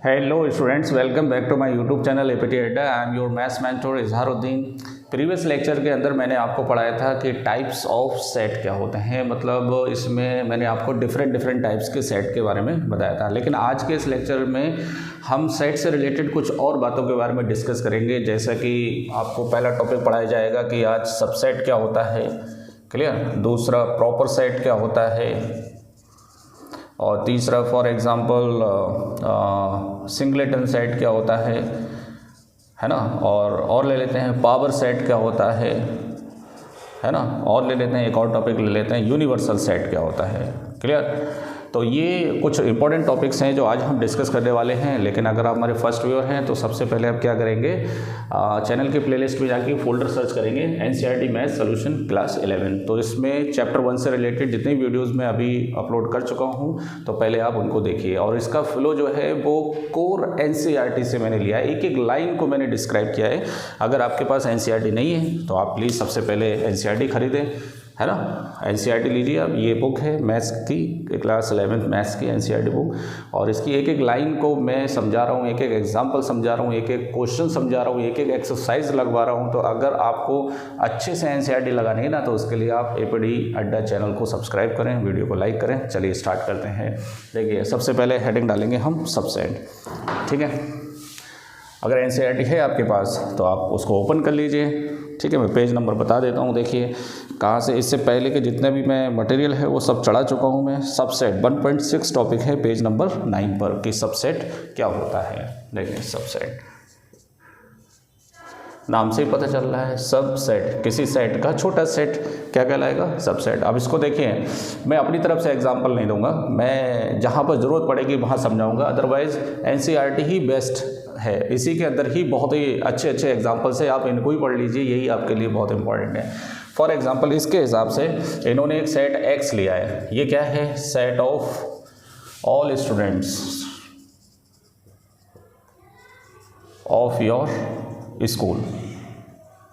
Hello students, welcome back to my YouTube channel APT Adda. I am your maths mentor Izharuddin. Previous lecture के अंदर मैंने आपको पढ़ाया था कि टाइप्स ऑफ सेट क्या होते हैं, मतलब इसमें मैंने आपको डिफरेंट टाइप्स के सेट के बारे में बताया था। लेकिन आज के इस लेक्चर में हम सेट से रिलेटेड कुछ और बातों के बारे में डिस्कस करेंगे। जैसा कि आपको पहला टॉपिक पढ़ाया जाएगा कि आज सबसेट क्या होता है, क्लियर। दूसरा प्रॉपर सेट क्या होता है, और तीसरा फॉर एग्ज़ाम्पल सिंगलेटन सेट क्या होता है ना। और ले लेते हैं पावर सेट क्या होता है ना। और ले लेते हैं एक और टॉपिक ले लेते हैं यूनिवर्सल सेट क्या होता है, क्लियर। तो ये कुछ इंपॉर्टेंट टॉपिक्स हैं जो आज हम डिस्कस करने वाले हैं। लेकिन अगर आप हमारे फर्स्ट व्यूअर हैं तो सबसे पहले आप क्या करेंगे, चैनल की प्लेलिस्ट में जाके फोल्डर सर्च करेंगे एनसीईआरटी मैथ सॉल्यूशन क्लास 11। तो इसमें चैप्टर 1 से रिलेटेड जितनी वीडियोज़ मैं अभी अपलोड कर चुका हूँ तो पहले आप उनको देखिए। और इसका फ्लो जो है वो कोर एनसीईआरटी से मैंने लिया है, एक एक लाइन को मैंने डिस्क्राइब किया है। अगर आपके पास एनसीईआरटी नहीं है तो आप प्लीज़ सबसे पहले एनसीईआरटी खरीदें, है ना। एनसीईआरटी लीजिए आप, ये बुक है मैथ्स की, क्लास 11 मैथ्स की एनसीईआरटी बुक। और इसकी एक एक लाइन को मैं समझा रहा हूँ, एक एक एग्जांपल समझा रहा हूँ, एक एक क्वेश्चन समझा रहा हूँ, एक एक एक्सरसाइज लगवा रहा हूँ। तो अगर आपको अच्छे से एनसीईआरटी लगानी है ना, तो उसके लिए आप एपीटी अड्डा चैनल को सब्सक्राइब करें, वीडियो को लाइक करें। चलिए स्टार्ट करते हैं। देखिए सबसे पहले हेडिंग डालेंगे हम सबसेट, ठीक है। अगर एनसीईआरटी है आपके पास तो आप उसको ओपन कर लीजिए, ठीक है। मैं पेज नंबर बता देता हूँ, देखिए कहाँ से। इससे पहले के जितने भी मैं मटेरियल है वो सब चढ़ा चुका हूँ मैं। सबसेट 1.6 टॉपिक है पेज नंबर 9 पर कि सबसेट क्या होता है। देखिए सबसेट नाम से ही पता चल रहा है, सबसेट किसी सेट का छोटा सेट क्या कहलाएगा, सबसेट। अब इसको देखिए, मैं अपनी तरफ से एग्जांपल नहीं दूंगा, मैं जहाँ पर ज़रूरत पड़ेगी वहाँ समझाऊंगा। अदरवाइज़ एनसीईआरटी ही बेस्ट है, इसी के अंदर ही बहुत ही अच्छे एग्जांपल्स है, आप इनको ही पढ़ लीजिए, यही आपके लिए बहुत इंपॉर्टेंट है। फॉर एग्जांपल इसके हिसाब से इन्होंने एक सेट एक्स लिया है। ये क्या है, set of all students of your school,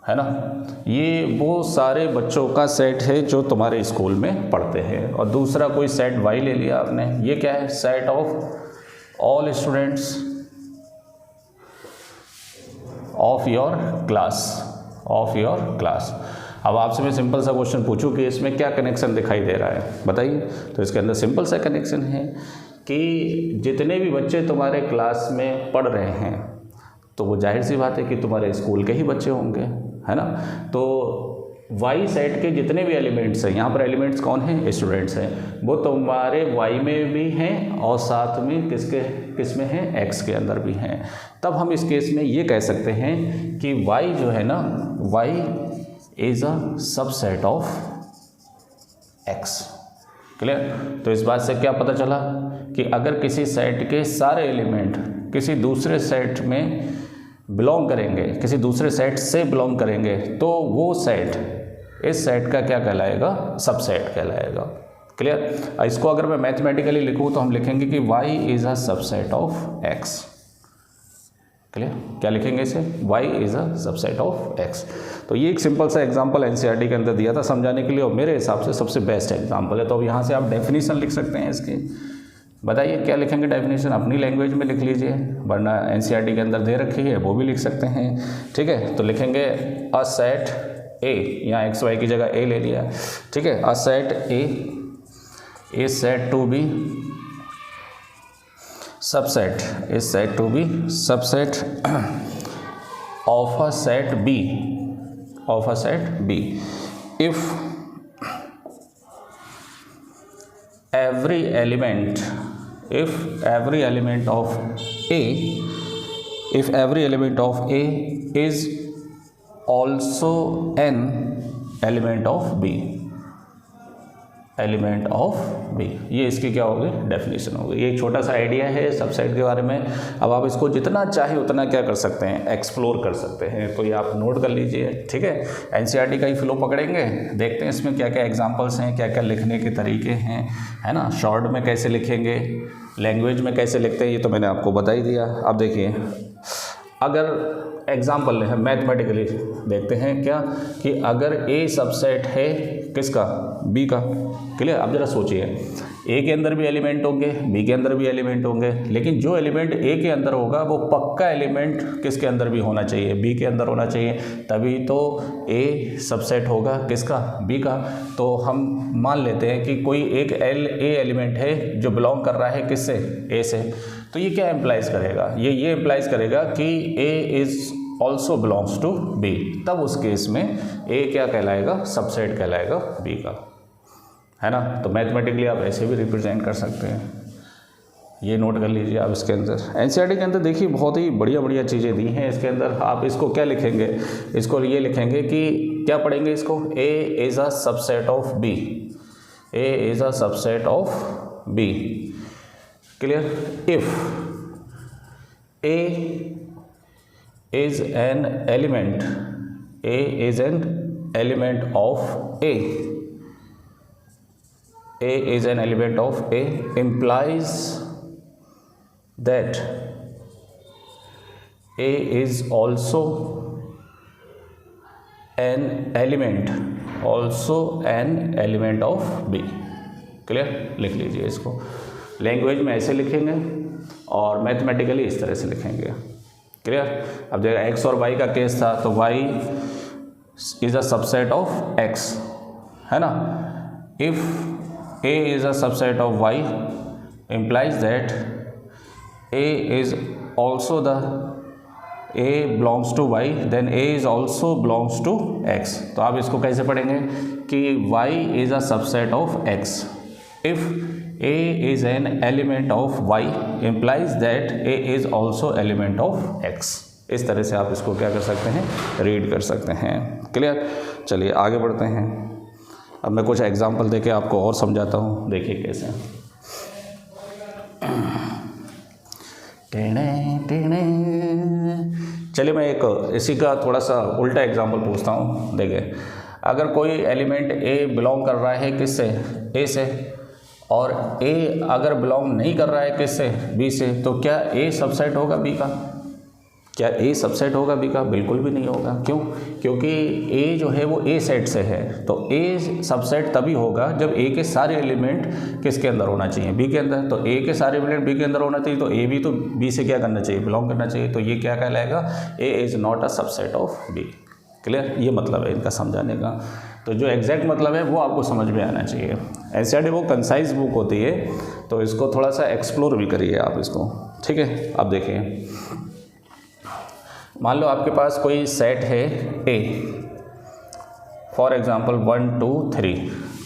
है ना। ये वो सारे बच्चों का सेट है जो तुम्हारे स्कूल में पढ़ते हैं। और दूसरा कोई सेट वाई ले लिया आपने, ये क्या है, set of all students of your class. अब आपसे मैं सिंपल सा क्वेश्चन पूछूं कि इसमें क्या कनेक्शन दिखाई दे रहा है, बताइए। तो इसके अंदर सिंपल सा कनेक्शन है कि जितने भी बच्चे तुम्हारे क्लास में पढ़ रहे हैं तो वो जाहिर सी बात है कि तुम्हारे स्कूल के ही बच्चे होंगे, है ना। तो वाई सेट के जितने भी एलिमेंट्स हैं, यहाँ पर एलिमेंट्स कौन हैं, स्टूडेंट्स हैं, वो तुम्हारे वाई में भी हैं और साथ में किस में हैं, एक्स के अंदर भी हैं। तब हम इस केस में ये कह सकते हैं कि वाई जो है ना, Y is a subset of X, clear. तो इस बात से क्या पता चला कि अगर किसी सेट के सारे एलिमेंट किसी दूसरे सेट में बिलोंग करेंगे, किसी दूसरे सेट से बिलोंग करेंगे, तो वो सेट इस सेट का क्या कहलाएगा, सबसेट कहलाएगा, क्लियर। इसको अगर मैं मैथमेटिकली लिखूँ तो हम लिखेंगे कि y is a subset of x, clear. क्या लिखेंगे इसे, y is a subset of x। तो ये एक सिंपल सा एग्जांपल एनसीईआरटी के अंदर दिया था समझाने के लिए, और मेरे हिसाब से सबसे बेस्ट एग्जांपल है। तो अब यहाँ से आप डेफिनेशन लिख सकते हैं इसकी। बताइए क्या लिखेंगे डेफिनेशन, अपनी लैंग्वेज में लिख लीजिए, वरना एनसीईआरटी के अंदर दे रखी है वो भी लिख सकते हैं, ठीक है। तो लिखेंगे अ सेट ए, यहाँ एक्स वाई की जगह ए ले लिया, ठीक है। A set A is set to be subset, is set to be subset of a set B, of a set B if every element of A, if every element of A is also an element of B, ये इसकी क्या होगी, definition होगी। ये एक छोटा सा idea है सबसेट के बारे में। अब आप इसको जितना चाहे उतना क्या कर सकते हैं, एक्सप्लोर कर सकते हैं। तो ये आप नोट कर लीजिए, ठीक है। एनसीईआरटी का ही फ्लो पकड़ेंगे, देखते हैं इसमें क्या क्या एग्जांपल्स हैं, क्या क्या लिखने के तरीके हैं, है ना। शॉर्ट में कैसे लिखेंगे, लैंग्वेज में कैसे लिखते हैं, ये तो मैंने आपको बता ही दिया। अब देखिए, अगर एग्जाम्पल है मैथमेटिकली देखते हैं क्या, कि अगर ए सबसेट है किसका, बी का, क्लियर। अब जरा सोचिए, ए के अंदर भी एलिमेंट होंगे, बी के अंदर भी एलिमेंट होंगे, लेकिन जो एलिमेंट ए के अंदर होगा वो पक्का एलिमेंट किसके अंदर भी होना चाहिए, बी के अंदर होना चाहिए, तभी तो ए सबसेट होगा किसका, बी का। तो हम मान लेते हैं कि कोई एक ए एलिमेंट है जो बिलोंग कर रहा है किससे, ए से, तो ये क्या एम्प्लाइज करेगा, ये एम्प्लाइज करेगा कि A is also belongs to B, तब उस केस में ए क्या कहलाएगा, सबसेट कहलाएगा बी का, है ना। तो मैथमेटिकली आप ऐसे भी रिप्रेजेंट कर सकते हैं, ये नोट कर लीजिए आप। इसके अंदर एनसीईआरटी के अंदर देखिए बहुत ही बढ़िया बढ़िया चीज़ें दी हैं। इसके अंदर आप इसको क्या लिखेंगे, इसको ये लिखेंगे कि क्या पढ़ेंगे इसको, A is a subset of B, A is a subset of B, clear. If A is an element, A is an element of A, A is an element of A implies that A is also an element of B, clear. लिख लीजिए इसको, language में ऐसे लिखेंगे और mathematically इस तरह से लिखेंगे, क्लियर। अब देखो एक्स और वाई का केस था, तो Y is a subset of X, है ना। If A is a subset of Y implies that A is also the A belongs to Y, then A is also belongs to X. तो आप इसको कैसे पढ़ेंगे कि Y is a subset of X, if A is an element of Y implies that A is also element of X। इस तरह से आप इसको क्या कर सकते हैं, रीड कर सकते हैं, क्लियर। चलिए आगे बढ़ते हैं। अब मैं कुछ एग्जांपल देके आपको और समझाता हूँ, देखिए कैसे। चलिए मैं एक इसी का थोड़ा सा उल्टा एग्जांपल पूछता हूँ। देखिए अगर कोई एलिमेंट A बिलोंग कर रहा है किससे, A से, और A अगर बिलोंग नहीं कर रहा है किससे, B से, तो क्या A सबसेट होगा B का, क्या A सबसेट होगा B का, बिल्कुल भी नहीं होगा। क्यों, क्योंकि A जो है वो A सेट से है, तो A सबसेट तभी होगा जब A के सारे एलिमेंट किसके अंदर होना चाहिए, B के अंदर। तो A के सारे एलिमेंट B के अंदर होना चाहिए, तो A भी तो B से क्या करना चाहिए, बिलोंग करना चाहिए। तो ये क्या कहलाएगा, A is not a subset of B, clear. ये मतलब है इनका समझाने का। तो जो एग्जैक्ट मतलब है वो आपको समझ में आना चाहिए। एनसीईआरटी वो कंसाइज बुक होती है, तो इसको थोड़ा सा एक्सप्लोर भी करिए आप इसको, ठीक है। अब देखिए, मान लो आपके पास कोई सेट है A, फॉर एग्जांपल 1 2 3,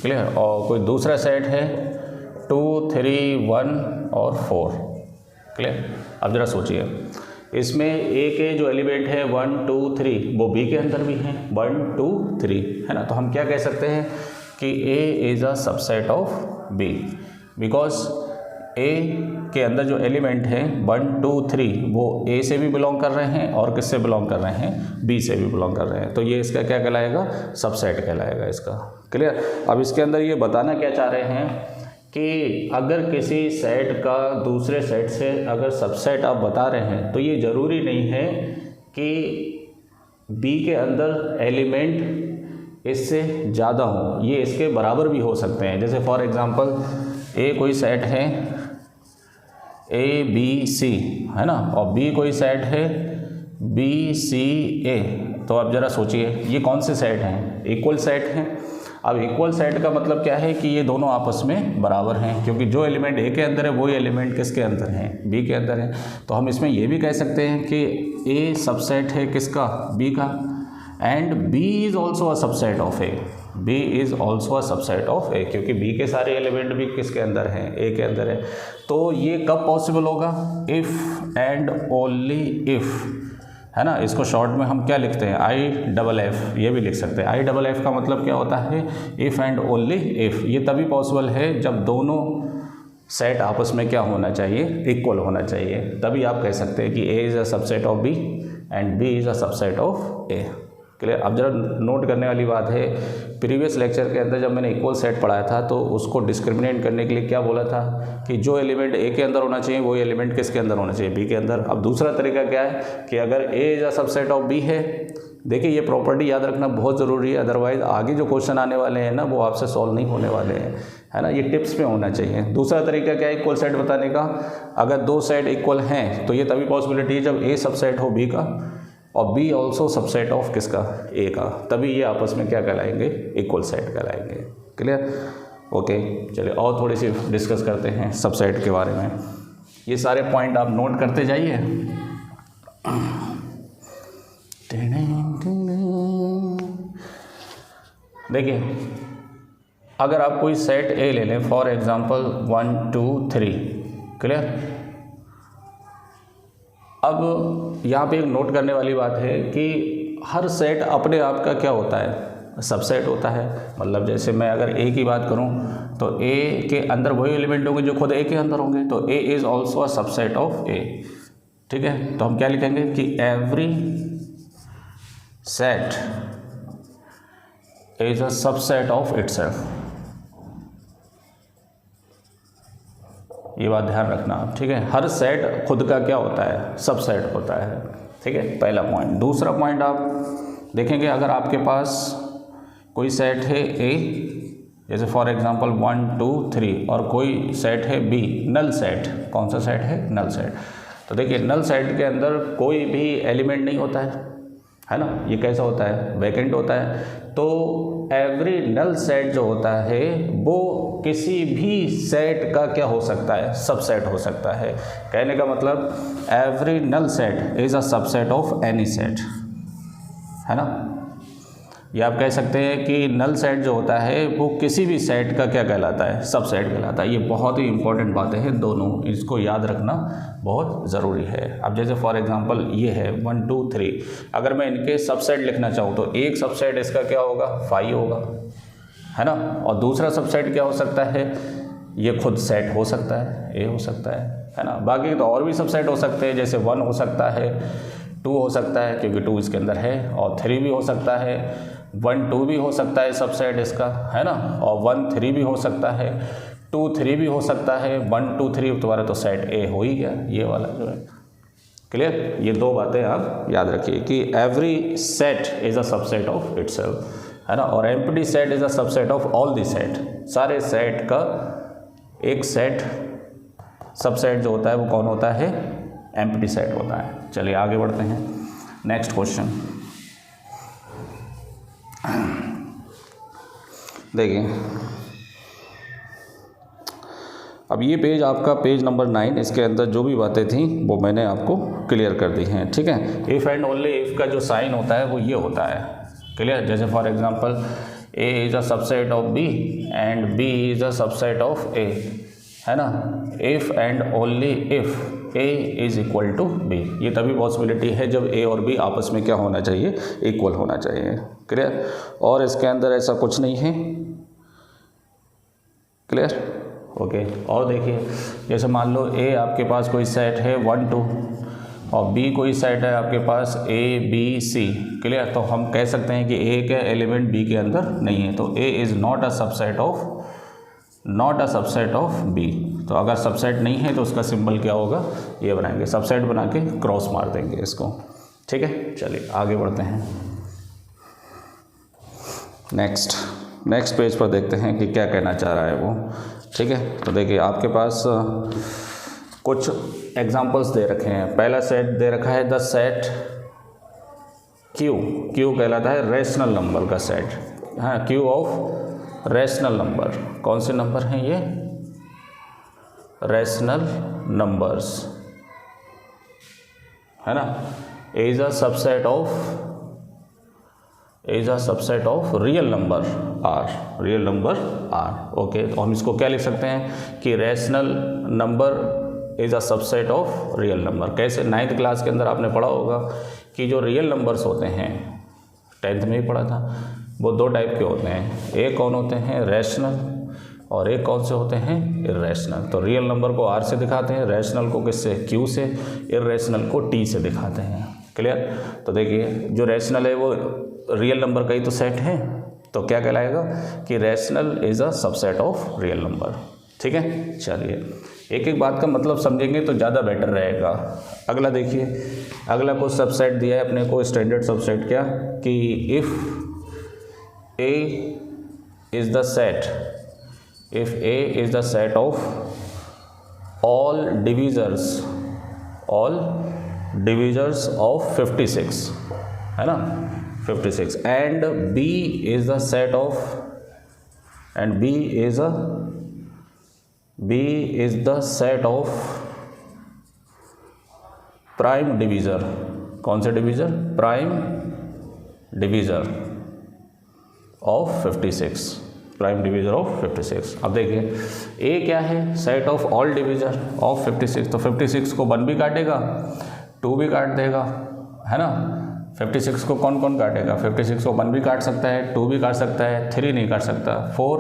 क्लियर, और कोई दूसरा सेट है 2 3 1 और 4, क्लियर। अब ज़रा सोचिए, इसमें A के जो एलिमेंट है 1 2 3 वो B के अंदर भी हैं 1 2 3, है ना। तो हम क्या कह सकते हैं कि A is a subset of B, because A के अंदर जो एलिमेंट हैं 1 2 3 वो A से भी बिलोंग कर रहे हैं और किससे बिलोंग कर रहे हैं, B से भी बिलोंग कर रहे हैं। तो ये इसका क्या कहलाएगा, सबसेट कहलाएगा इसका, क्लियर। अब इसके अंदर ये बताना क्या चाह रहे हैं कि अगर किसी सेट का दूसरे सेट से अगर सबसेट आप बता रहे हैं, तो ये ज़रूरी नहीं है कि B के अंदर एलिमेंट इससे ज़्यादा हो, ये इसके बराबर भी हो सकते हैं। जैसे फॉर एग्जांपल A कोई सेट है A B C, है ना, और B कोई सेट है B C A। तो आप ज़रा सोचिए ये कौन से सेट हैं, इक्वल सेट हैं। अब इक्वल सेट का मतलब क्या है कि ये दोनों आपस में बराबर हैं, क्योंकि जो एलिमेंट A के अंदर है वही एलिमेंट किसके अंदर है, B के अंदर है। तो हम इसमें ये भी कह सकते हैं कि A सबसेट है किसका, B का, and B is also a subset of A, B is also a subset of A, क्योंकि B के सारे एलिमेंट भी किसके अंदर हैं, A के अंदर है। तो ये कब पॉसिबल होगा, इफ़ एंड ओनली इफ़, है ना। इसको शॉर्ट में हम क्या लिखते हैं, IFF, ये भी लिख सकते हैं। IFF का मतलब क्या होता है, इफ़ एंड ओनली इफ़। ये तभी पॉसिबल है जब दोनों सेट आपस में क्या होना चाहिए, इक्वल होना चाहिए, तभी आप कह सकते हैं कि A is a subset of B and B is a subset of A, clear. अब जरा नोट करने वाली बात है, प्रीवियस लेक्चर के अंदर जब मैंने इक्वल सेट पढ़ाया था तो उसको डिस्क्रिमिनेट करने के लिए क्या बोला था कि जो एलिमेंट A के अंदर होना चाहिए वही एलिमेंट किसके अंदर होना चाहिए, B के अंदर। अब दूसरा तरीका क्या है कि अगर A is a subset of B है, देखिए ये प्रॉपर्टी याद रखना बहुत ज़रूरी है, अदरवाइज़ आगे जो क्वेश्चन आने वाले हैं ना वो आपसे सॉल्व नहीं होने वाले हैं, है ना, ये टिप्स में होना चाहिए। दूसरा तरीका क्या है इक्वल सेट बताने का, अगर दो सेट इक्वल हैं तो ये तभी पॉसिबिलिटी है जब ए सबसेट हो बी का और बी ऑल्सो सबसेट ऑफ किसका, ए का, तभी ये आपस में क्या कहलाएंगे, इक्वल सेट कहलाएंगे। Clear, okay. चलिए और थोड़ी सी डिस्कस करते हैं सबसेट के बारे में। ये सारे पॉइंट आप नोट करते जाइए। देखिए अगर आप कोई सेट ए ले लें, फॉर एग्जांपल 1 2 3, क्लियर। अब यहाँ पे एक नोट करने वाली बात है कि हर सेट अपने आप का क्या होता है, सबसेट होता है। मतलब जैसे मैं अगर ए की बात करूँ तो ए के अंदर वही एलिमेंट होंगे जो खुद ए के अंदर होंगे, तो A is also a subset of A. ठीक है, तो हम क्या लिखेंगे कि every set is a subset of itself. ये बात ध्यान रखना, ठीक है। हर सेट खुद का क्या होता है, सबसेट होता है। ठीक है, पहला पॉइंट। दूसरा पॉइंट आप देखेंगे अगर आपके पास कोई सेट है ए, जैसे फॉर एग्जांपल 1 2 3, और कोई सेट है बी, नल सेट। कौन सा सेट है, नल सेट। तो देखिए नल सेट के अंदर कोई भी एलिमेंट नहीं होता है ना, ये कैसा होता है, वैकेंट होता है। तो एवरी नल सेट जो होता है वो किसी भी सेट का क्या हो सकता है, सबसेट हो सकता है। कहने का मतलब every null set is a subset of any set, है ना। या आप कह सकते हैं कि नल सेट जो होता है वो किसी भी सेट का क्या कहलाता है, सबसेट कहलाता है। ये बहुत ही इंपॉर्टेंट बातें हैं दोनों, इसको याद रखना बहुत ज़रूरी है। अब जैसे फॉर एग्जांपल ये है 1 2 3, अगर मैं इनके सबसेट लिखना चाहूँ तो एक सबसेट इसका क्या होगा, 5 होगा, है ना। और दूसरा सबसेट क्या हो सकता है, ये खुद सेट हो सकता है, ए हो सकता है ना। बाकी तो और भी सबसेट हो सकते हैं, जैसे 1 हो सकता है, 2 हो सकता है क्योंकि 2 इसके अंदर है, और 3 भी हो सकता है, 1 2 भी हो सकता है सबसेट इसका, है ना। और 1 3 भी हो सकता है, 2 3 भी हो सकता है, 1 2 3 तुम्हारा तो सेट ए हो ही गया, ये वाला जो है। क्लियर, ये दो बातें आप याद रखिए कि every set is a subset of itself, है ना। और empty set is a subset of all the set. सारे सेट का एक सेट, सबसेट जो होता है वो कौन होता है, एम्प्टी सेट होता है। चलिए आगे बढ़ते हैं, नेक्स्ट क्वेश्चन देखिए। अब ये पेज आपका पेज नंबर 9, इसके अंदर जो भी बातें थी वो मैंने आपको क्लियर कर दी हैं। ठीक है, इफ़ एंड ओनली इफ़ का जो साइन होता है वो ये होता है, क्लियर। जैसे for example A is a subset of B and B is a subset of A, है ना। If and only if A is equal to B, ये तभी पॉसिबिलिटी है जब ए और बी आपस में क्या होना चाहिए, इक्वल होना चाहिए। क्लियर, और इसके अंदर ऐसा कुछ नहीं है। Clear, okay. और देखिए जैसे मान लो ए आपके पास कोई सेट है 1 2 और बी कोई सेट है आपके पास ए बी सी, क्लियर। तो हम कह सकते हैं कि ए का एलिमेंट बी के अंदर नहीं है, तो A is not a subset of B. तो अगर सबसेट नहीं है तो उसका सिंबल क्या होगा, ये बनाएंगे, सबसेट बना के क्रॉस मार देंगे इसको। ठीक है, चलिए आगे बढ़ते हैं। नेक्स्ट पेज पर देखते हैं कि क्या कहना चाह रहा है वो। ठीक है, तो देखिए आपके पास कुछ एग्जांपल्स दे रखे हैं। पहला सेट दे रखा है द सेट क्यू कहलाता है रेशनल नंबर का सेट, हाँ, क्यू ऑफ रेशनल नंबर। कौन से नंबर हैं ये, रेशनल नंबर्स, है ना। Is a subset of real number R, okay. तो हम इसको क्या लिख सकते हैं कि rational number is a subset of real number. कैसे, 9th क्लास के अंदर आपने पढ़ा होगा कि जो रियल नंबर्स होते हैं, 10th में ही पढ़ा था, वो 2 टाइप के होते हैं। एक कौन होते हैं, रैशनल, और एक कौन से होते हैं, इर्रेशनल। तो रियल नंबर को आर से दिखाते हैं, रैशनल को किससे, क्यू से, इर्रेशनल को टी से दिखाते हैं। क्लियर, तो देखिए जो रैशनल है वो रियल नंबर का ही तो सेट है, तो क्या कहलाएगा कि rational is a subset of real number. ठीक है, चलिए एक एक बात का मतलब समझेंगे तो ज़्यादा बेटर रहेगा। अगला देखिए, अगला को सबसेट दिया है अपने को, स्टैंडर्ड सबसेट क्या, कि if A is the set if A is the set of all divisors of 56, है ना, 56, and B is the set of, and B is the set of prime divisor, कौन से divisor, prime divisor of 56, prime divisor of 56। अब देखिए A क्या है, set of all divisor of 56, तो 56 को 1 भी काटेगा, 2 भी काट देगा, है ना। 56 को कौन कौन काटेगा, 56 को 1 भी काट सकता है, 2 भी काट सकता है, 3 नहीं काट सकता, 4,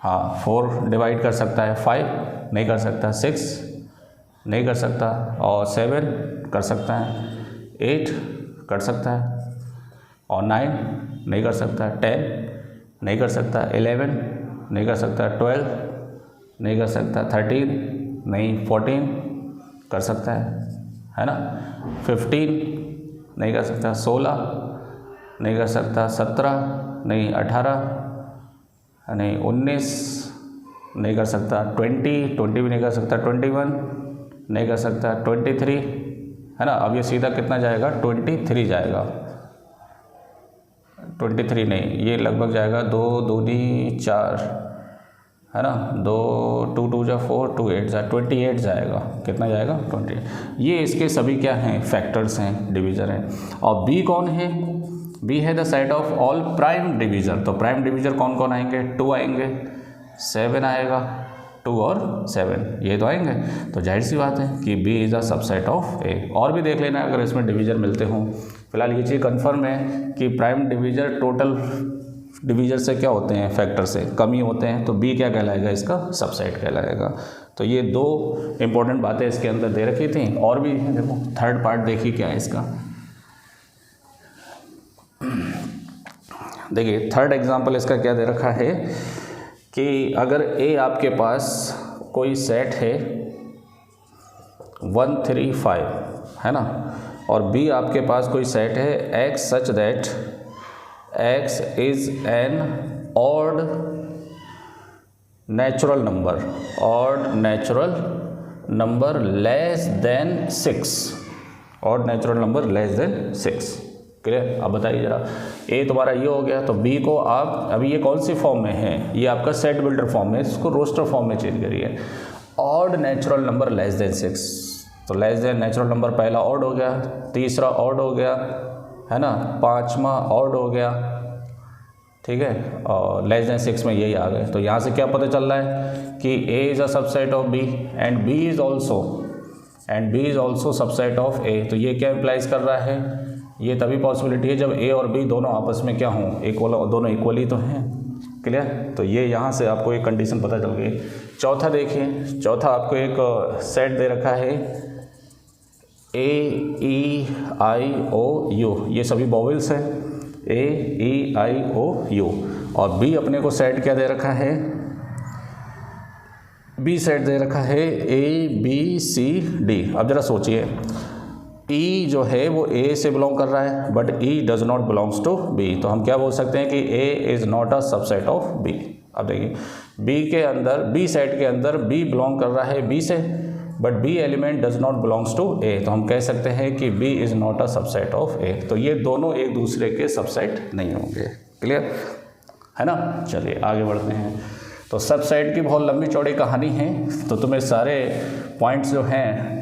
हाँ 4 डिवाइड कर सकता है, 5 नहीं कर सकता, 6 नहीं कर सकता, और 7 कर सकता है, 8 कर सकता है, और 9 नहीं कर सकता, 10 नहीं कर सकता, 11 नहीं कर सकता, 12 नहीं कर सकता, 13 नहीं, 14 कर सकता है ना, 15 नहीं कर सकता, 16 नहीं कर सकता, 17 नहीं, 18 नहीं, 19 नहीं कर सकता, 20 भी नहीं कर सकता, 21 नहीं कर सकता, 23, है ना। अब ये सीधा कितना जाएगा, 23 जाएगा, 23 नहीं, ये लगभग जाएगा 2 दूनी 4, है ना, 2 2 2 जा 4, 2 8 जा 28 जाएगा, कितना जाएगा, 28। ये इसके सभी क्या हैं, फैक्टर्स हैं, डिवीज़र हैं। और बी कौन है, बी है the set of all prime divisor, तो प्राइम डिवीज़र कौन कौन आएंगे, 2 आएंगे, 7 आएगा, 2 और 7 ये तो आएंगे, तो जाहिर सी बात है कि B is a subset of A. और भी देख लेना अगर इसमें डिवीज़र मिलते हों। फिलहाल ये चीज़ कंफर्म है कि प्राइम डिवीज़र टोटल डिवीज़र से क्या होते हैं, फैक्टर से कम ही होते हैं, तो बी क्या कहलाएगा, इसका सबसेट कहलाएगा। तो ये 2 इंपॉर्टेंट बातें इसके अंदर दे रखी थी। और भी देखो थर्ड पार्ट देखिए क्या है इसका, देखिए थर्ड एग्जांपल इसका क्या दे रखा है कि अगर ए आपके पास कोई सेट है 1 3 5, है ना, और बी आपके पास कोई सेट है x such that x is an odd natural number less than 6, odd natural number less than 6। Clear. अब बताइए जरा, ए तुम्हारा ये हो गया, तो बी को आप अभी ये कौन सी फॉर्म में है, ये आपका सेट बिल्डर फॉर्म में, इसको रोस्टर फॉर्म में चेंज करिए। Odd natural number less than 6, तो लेस देन नेचुरल नंबर पहला ऑड हो गया, तीसरा ऑड हो गया, है ना, 5वां ऑड हो गया, ठीक है, और लेस देन 6 में यही आ गए। तो यहाँ से क्या पता चल रहा है कि A is a subset of B and B is also subset of A. तो ये क्या इम्प्लाइज कर रहा है, ये तभी पॉसिबिलिटी है जब ए और बी दोनों आपस में क्या हों, इक्वल, दोनों इक्वली तो हैं। क्लियर। तो ये यहाँ से आपको एक कंडीशन पता चल गई। चौथा देखिए, चौथा आपको एक सेट दे रखा है A-E-I-O-U, ये सभी वॉवेल्स हैं, A-E-I-O-U। और बी अपने को सेट क्या दे रखा है, बी सेट दे रखा है A-B-C-D। अब ज़रा सोचिए, E जो है वो A से बिलोंग कर रहा है, but E does not belongs to B, तो हम क्या बोल सकते हैं कि A is not a subset of B। अब देखिए B के अंदर, B सेट के अंदर B बिलोंग कर रहा है B से, but B element does not belongs to A, तो हम कह सकते हैं कि B is not a subset of A। तो ये दोनों एक दूसरे के सबसेट नहीं होंगे। क्लियर है ना। चलिए आगे बढ़ते हैं। तो सबसेट की बहुत लंबी चौड़ी कहानी है, तो तुम्हें सारे पॉइंट्स जो हैं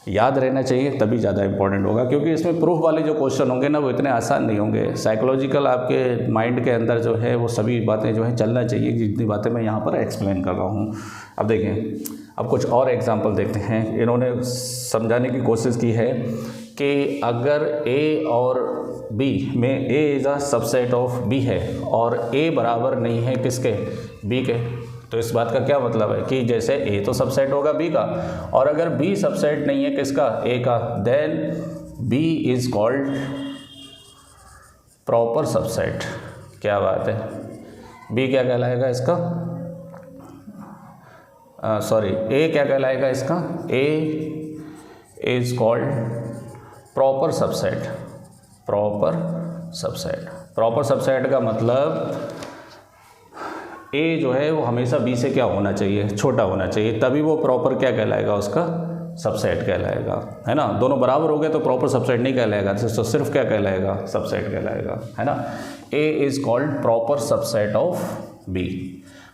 याद रहना चाहिए, तभी ज़्यादा इंपॉर्टेंट होगा, क्योंकि इसमें प्रूफ वाले जो क्वेश्चन होंगे ना वो इतने आसान नहीं होंगे। साइकोलॉजिकल आपके माइंड के अंदर जो है वो सभी बातें जो है चलना चाहिए, जितनी बातें मैं यहाँ पर एक्सप्लेन कर रहा हूँ। अब देखें, अब कुछ और एग्जांपल देखते हैं। इन्होंने समझाने की कोशिश की है कि अगर A और B में A is a subset of B है और A बराबर नहीं है किसके, B के, तो इस बात का क्या मतलब है कि जैसे A तो सबसेट होगा B का, और अगर B सबसेट नहीं है किसका, A का, then B is called proper subset. क्या बात है, B क्या कहलाएगा इसका, सॉरी A क्या कहलाएगा इसका, A is called proper subset. Proper subset, proper subset का मतलब ए जो है वो हमेशा बी से क्या होना चाहिए, छोटा होना चाहिए, तभी वो प्रॉपर क्या कहलाएगा, उसका सबसेट कहलाएगा, है ना। दोनों बराबर हो गए तो प्रॉपर सबसेट नहीं कहलाएगा, तो सिर्फ क्या कहलाएगा, सबसेट कहलाएगा, है ना। A is called proper subset of B,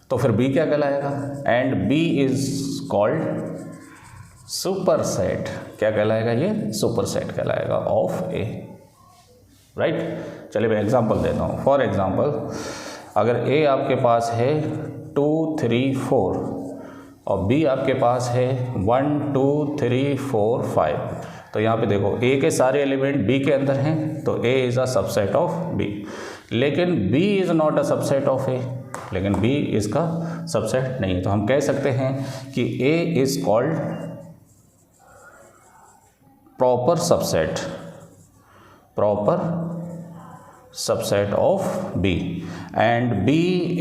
तो फिर बी क्या कहलाएगा, and B is called super set, क्या कहलाएगा, ये सुपर सेट कहलाएगा ऑफ ए, राइट। चलिए मैं एग्जांपल देता हूँ। फॉर एग्जांपल अगर ए आपके पास है 2 3 4 और बी आपके पास है 1 2 3 4 5, तो यहाँ पे देखो ए के सारे एलिमेंट बी के अंदर हैं, तो A is a subset of B, लेकिन B is not a subset of A, लेकिन बी इसका सबसेट नहीं है, तो हम कह सकते हैं कि A is called proper subset of B and B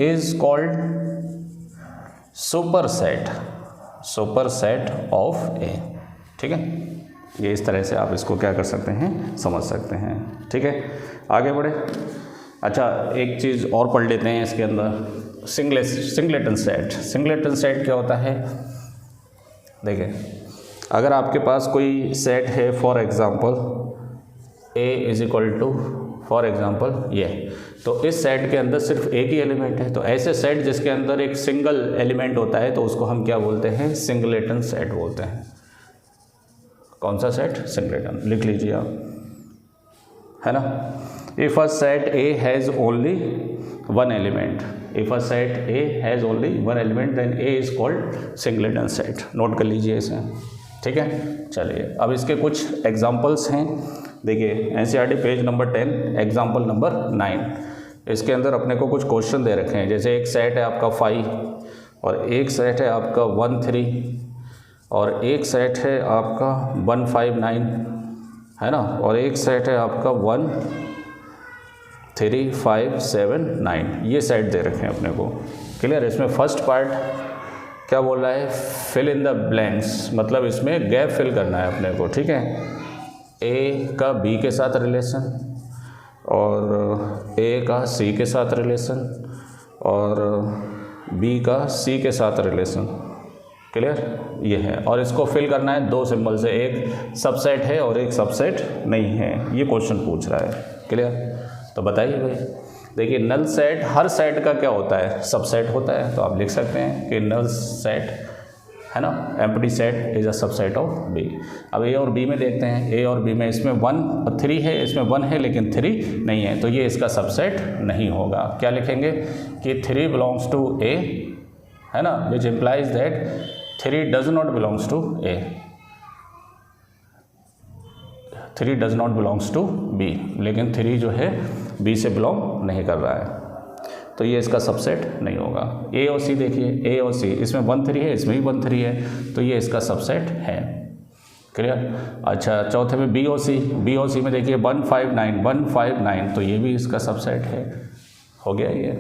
is called super set of A, ठीक है। ये इस तरह से आप इसको क्या कर सकते हैं, समझ सकते हैं, ठीक है। आगे बढ़े। अच्छा एक चीज़ और पढ़ लेते हैं इसके अंदर, सिंगलेटन सेट क्या होता है। देखिए अगर आपके पास कोई सेट है, for example A is equal to for example ये, तो इस सेट के अंदर सिर्फ एक ही एलिमेंट है, तो ऐसे सेट जिसके अंदर एक सिंगल एलिमेंट होता है तो उसको हम क्या बोलते हैं, सिंगलेटन सेट बोलते हैं। कौन सा सेट, सिंगलेटन, लिख लीजिए आप, है ना। If a set A has only one element, if a set A has only one element then A is called singleton set, note कर लीजिए इसे, ठीक है। चलिए अब इसके कुछ एग्जांपल्स हैं, देखिए NCERT page number 10 example number 9, इसके अंदर अपने को कुछ क्वेश्चन दे रखे हैं, जैसे एक सेट है आपका 5 और एक सेट है आपका 1 3 और एक सेट है आपका 1 5 9, है ना, और एक सेट है आपका 1 3 5 7 9, ये सेट दे रखे हैं अपने को, क्लियर। इसमें फर्स्ट पार्ट क्या बोल रहा है, फिल इन द ब्लैंक्स, मतलब इसमें गैप फिल करना है अपने को, ठीक है। ए का बी के साथ रिलेशन और ए का सी के साथ रिलेशन और बी का सी के साथ रिलेशन, क्लियर, ये है। और इसको फिल करना है दो सिंबल से, एक सबसेट है और एक सबसेट नहीं है, ये क्वेश्चन पूछ रहा है, क्लियर। तो बताइए भाई, देखिए नल सेट, हर सेट का क्या होता है, सबसेट होता है, तो आप लिख सकते हैं कि नल सेट, है ना, empty set is a subset of B. अब ए और बी में देखते हैं, ए और बी में इसमें 1 और 3 है, इसमें 1 है लेकिन 3 नहीं है, तो ये इसका सबसेट नहीं होगा। क्या लिखेंगे कि 3 बिलोंग्स टू ए, है ना, which implies that 3 does not belongs to A, 3 does not belongs to B, लेकिन 3 जो है बी से बिलोंग नहीं कर रहा है, तो ये इसका सबसेट नहीं होगा। ए और सी देखिए, ए और सी, इसमें 1 3 है, इसमें भी 1 3 है, तो ये इसका सबसेट है, क्लियर। अच्छा चौथे में बी और सी में देखिए 1 5 9 1 5 9, तो ये भी इसका सबसेट है, हो गया ये,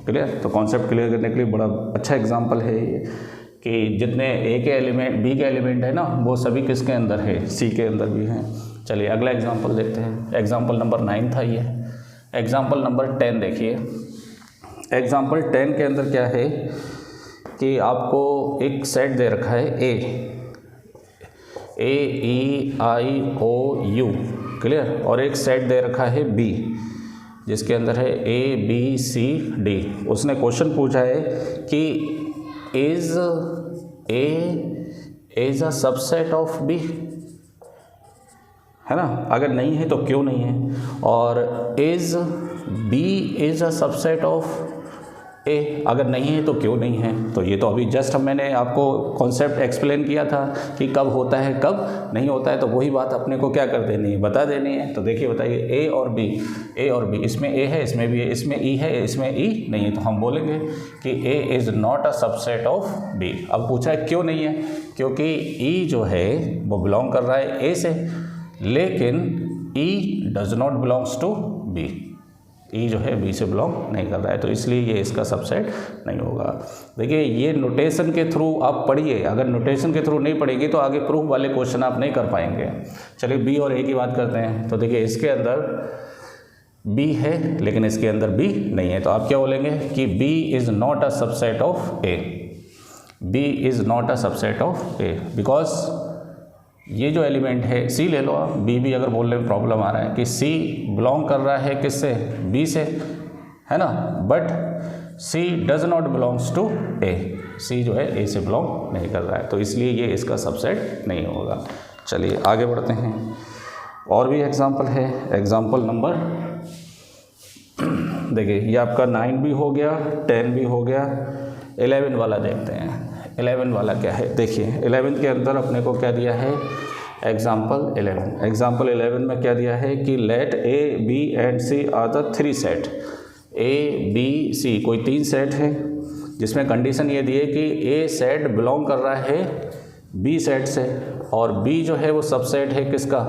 क्लियर। तो कॉन्सेप्ट क्लियर करने के लिए बड़ा अच्छा एग्जाम्पल है ये, कि जितने ए के एलिमेंट बी के एलिमेंट है ना, वो सभी किसके अंदर है, सी के अंदर भी हैं। चलिए अगला एग्जाम्पल देखते हैं, एग्जाम्पल नंबर 9 था ये। एग्जाम्पल नंबर 10 देखिए, एग्जाम्पल 10 के अंदर क्या है कि आपको एक सेट दे रखा है ए ई आई ओ यू, क्लियर, और एक सेट दे रखा है बी जिसके अंदर है ए बी सी डी। उसने क्वेश्चन पूछा है कि is a subset of B, है ना, अगर नहीं है तो क्यों नहीं है, और is B is a subset of A, अगर नहीं है तो क्यों नहीं है। तो ये तो अभी जस्ट मैंने आपको कॉन्सेप्ट एक्सप्लेन किया था कि कब होता है कब नहीं होता है, तो वही बात अपने को क्या कर देनी है, बता देनी है। तो देखिए बताइए, ए और बी, इसमें ए है, इसमें भी है, इसमें ई है, इसमें ई नहीं है, तो हम बोलेंगे कि A is not a subset of B. अब पूछा है क्यों नहीं है, क्योंकि ई जो है वो बिलोंग कर रहा है ए से, लेकिन E does not belongs to B, E जो है बी से बिलोंग नहीं कर रहा है, तो इसलिए ये इसका सबसेट नहीं होगा। देखिए ये नोटेशन के थ्रू आप पढ़िए, अगर नोटेशन के थ्रू नहीं पढ़ेंगे तो आगे प्रूफ वाले क्वेश्चन आप नहीं कर पाएंगे। चलिए बी और ए की बात करते हैं, तो देखिए इसके अंदर बी है लेकिन इसके अंदर बी नहीं है, तो आप क्या बोलेंगे कि B is not a subset of A, B is not a subset of A, because ये जो एलिमेंट है सी ले लो आप, बी भी अगर बोलने में प्रॉब्लम आ रहा है कि सी बिलोंग कर रहा है किससे, बी से, है ना, but C does not belongs to A, C जो है ए से बिलोंग नहीं कर रहा है, तो इसलिए ये इसका सबसेट नहीं होगा। चलिए आगे बढ़ते हैं, और भी एग्जाम्पल है। एग्जाम्पल नंबर देखिए, ये आपका 9 भी हो गया, 10 भी हो गया, 11 वाला देखते हैं। 11 वाला क्या है, देखिए 11 के अंदर अपने को क्या दिया है, एग्जाम्पल 11। एग्जाम्पल 11 में क्या दिया है कि let A B and C are the 3 set, A B C कोई 3 सेट है, जिसमें कंडीशन ये दी है कि ए सेट बिलोंग कर रहा है बी सेट से, और बी जो है वो सबसेट है किसका,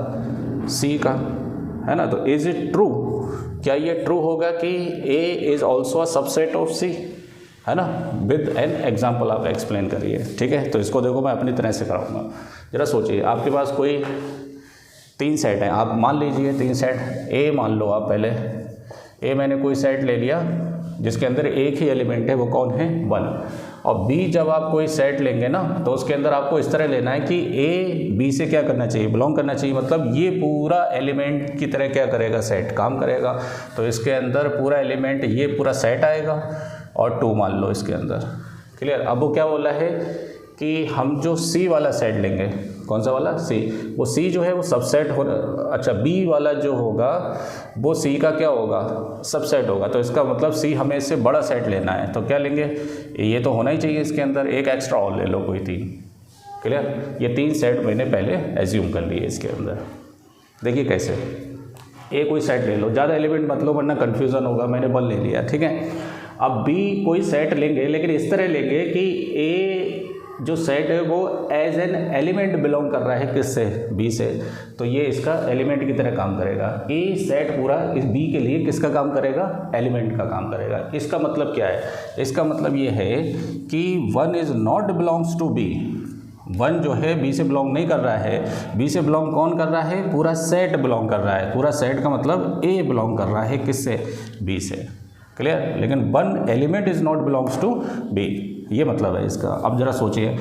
सी का, है ना। तो इज़ इट ट्रू, क्या ये ट्रू होगा कि A is also a subset of C, है ना, विद एन एग्जाम्पल आप एक्सप्लेन करिए, ठीक है। तो इसको देखो मैं अपनी तरह से कराऊंगा, ज़रा सोचिए, आपके पास कोई 3 सेट हैं, आप मान लीजिए 3 सेट, ए मान लो आप, पहले ए मैंने कोई सेट ले लिया जिसके अंदर एक ही एलिमेंट है, वो कौन है, 1, और बी जब आप कोई सेट लेंगे ना तो उसके अंदर आपको इस तरह लेना है कि ए बी से क्या करना चाहिए, बिलोंग करना चाहिए, मतलब ये पूरा एलिमेंट की तरह क्या करेगा, सेट काम करेगा। तो इसके अंदर पूरा एलिमेंट ये पूरा सेट आएगा, और 2 मान लो इसके अंदर, क्लियर। अब वो क्या बोला है कि हम जो सी वाला सेट लेंगे, कौन सा वाला, सी, वो सी जो है वो सबसेट हो, अच्छा बी वाला जो होगा वो सी का क्या होगा, सबसेट होगा, तो इसका मतलब सी हमें इससे बड़ा सेट लेना है, तो क्या लेंगे, ये तो होना ही चाहिए इसके अंदर, एक एक्स्ट्रा और ले लो कोई 3, क्लियर। ये 3 सेट मैंने पहले एज्यूम कर लिए इसके अंदर। देखिए कैसे, ए कोई सेट ले लो, ज़्यादा एलिमेंट मत लो वरना कन्फ्यूज़न होगा, मैंने 1 ले लिया, ठीक है। अब बी कोई सेट लेंगे, लेकिन इस तरह लेंगे कि ए जो सेट है वो एज एन एलिमेंट बिलोंग कर रहा है किससे, बी से, तो ये इसका एलिमेंट की तरह काम करेगा। ए सेट पूरा इस बी के लिए किसका काम करेगा, एलिमेंट का काम करेगा। इसका मतलब क्या है, इसका मतलब ये है कि 1 is not belongs to B, 1 जो है बी से बिलोंग नहीं कर रहा है, बी से बिलोंग कौन कर रहा है, पूरा सेट बिलोंग कर रहा है, पूरा सेट का मतलब ए बिलोंग कर रहा है किससे, बी से, क्लियर। लेकिन 1 element is not belongs to B, ये मतलब है इसका। अब ज़रा सोचिए,